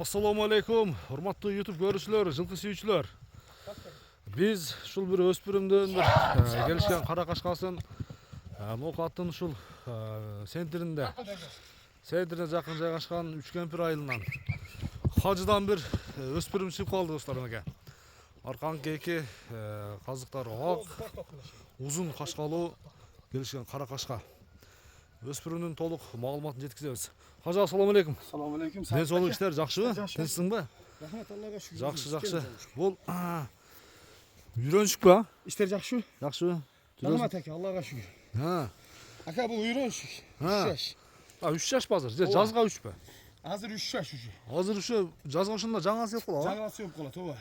Assalamu alaikum, hurmatly YouTube görüşçüler, жылқы сүйүүчүлөр. Биз ушул бир өспүрүмдөн келишкен кара кашкасын Ноокаттын ушул центрине жакын жайгашкан Үчкемпир айылынан Хажыдан бир өспүрүм чыгып калды достор меке. Арканкы эки казыктары ак, узун кашкалуу келишкен кара кашка. Өспүрүмдүн толук маалыматын жеткизебиз. Хажы, ассаламу алейкум. Ассаламу алейкум. Ден соолук иштер жакшыбы? Тынчсыңбы? Рахмат, Аллага шүгүр. Жакшы. Бул үйрөнчүк ба? İşler жакшы. Жакшыбы? Рахмат ака, Аллага шүгүр. Ака, бул үйрөнчүк. 3 жаш. 3 жаш азыр. Жазга 3 ба? Азыр 3 жаш уже. Азыр ушу жазга ушунда жаңасы келип калабы? Жаңасы өп калат, ооба.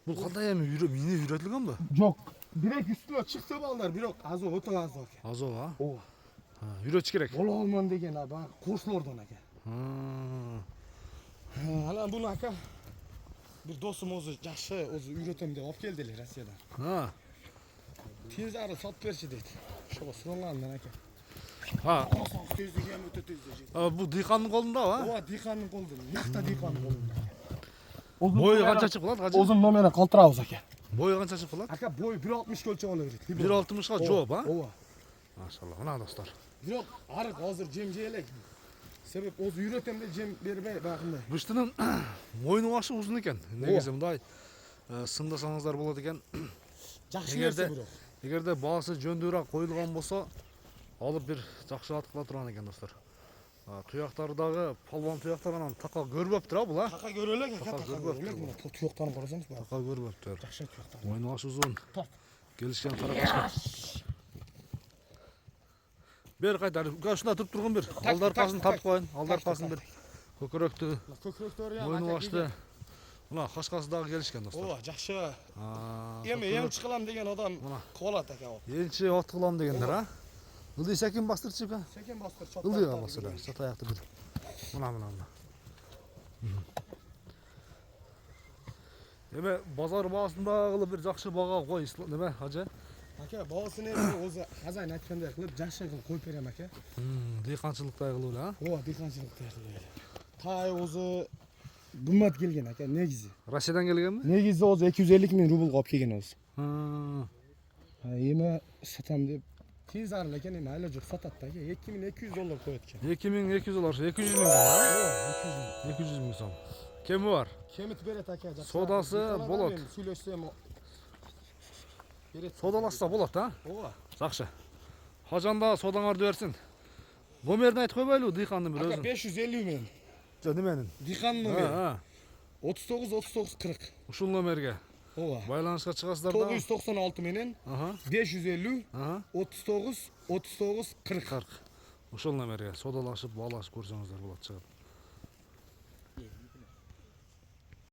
Бул кандай эми мине үйрөтүлгөнбү? Жок. Бирок үстүнө чыкса балдар, бирок азыр өтө аз ака. Азыр а? Ооба. Үйрөтүш керек. Боло алман деген аба, кошулордон ака. Анан буну ака бир досум өзү жакшы, өзү үйрөтөм деп алып келдилер Россиядан. Тез ары сатып берчи дейт. Ошого сурагандан ака. Тездиги өтө тез. Бул дыйкандын колундабы? Ооба, дыйкандын колунда. Мыкта дыйкандын колунда. Бою канча чыгып калат, Кажы? Озун номерин калтырабыз ака. Бою канча чыгып калат? Ака, бой 1.60 көлчө боло берет. 1.60га жооп, а? Ооба. Машалла, мына достор. Бирок арык азыр жем жей элек. Себеп өзү үйрөтөм деп жем бербей багындай. Быштынын мойну башы узун экен. Негизи мындай сындасаңыздар болот экен. Жакшы нерсе бирок. Эгерде баасы жөндүүрөөк коюлган болсо, алып бир жакшы атыла турган экен достор. Туяктары дагы палбан туяктар анан така көрбөптүр а бул а? Така көрө элек, така көрө элек. Мына туяктарын карасаңыз бар. Така көрбөптүр. Жакшы туяктар. Мойну башы узун. Тарт. Келишкен кара кашка. Бер кайдар, ушунда туруп турган бир. Алдаркасын тартып коюн. Алдаркасын бир. Көкөрөктү. Көкөрөктөрү Мойну башты. Мына кашкасы дагы келишкен достор. Ооба, жакшы. Эми эмчи кылам деген адам кылат ака. Элчи от кылам дегендер а? Ылдый секин бастырчы ба? Секен бастыр, чот. Ылдый бастыр. Сат аякты бир. Мына. Эме базар баасында бир жакшы бага кой, неме, Ажы? Ака, баасын эми өзү хазайын айткандай кылып жакшы кылып коюп берем ака. Дыйканчылыктай кылып эле, а? Ооба, дыйканчылыктай кылып. Тай өзү кымбат келген ака, негизи. Россиядан келгенби? Негизи өзү 250 000 рублга алып келген өзү. Эми сатам деп тез арыл экен, эми айла жок сатат да ака. $2200 коет экен. $2200, 200 000 Ооба, 200 000 сом. Кеми бар? Кемит берет ака. Содасы болот. Сүйлөшсөм берет. Содалашса болот, а? Ооба. Жакшы. Хажанда содаңарды берсин. Номерин айтып койбойлу, дыйкандын бир Ака өзүн. 550 000. Жо неменин? Дыйкандын номери. 39 40. Ушул номерге Ооба. байланышка чыгасыздар да. 996 менен 550 39 40. Ушул номерге содалашып, баалашып көрсөңүздөр болот чыгып.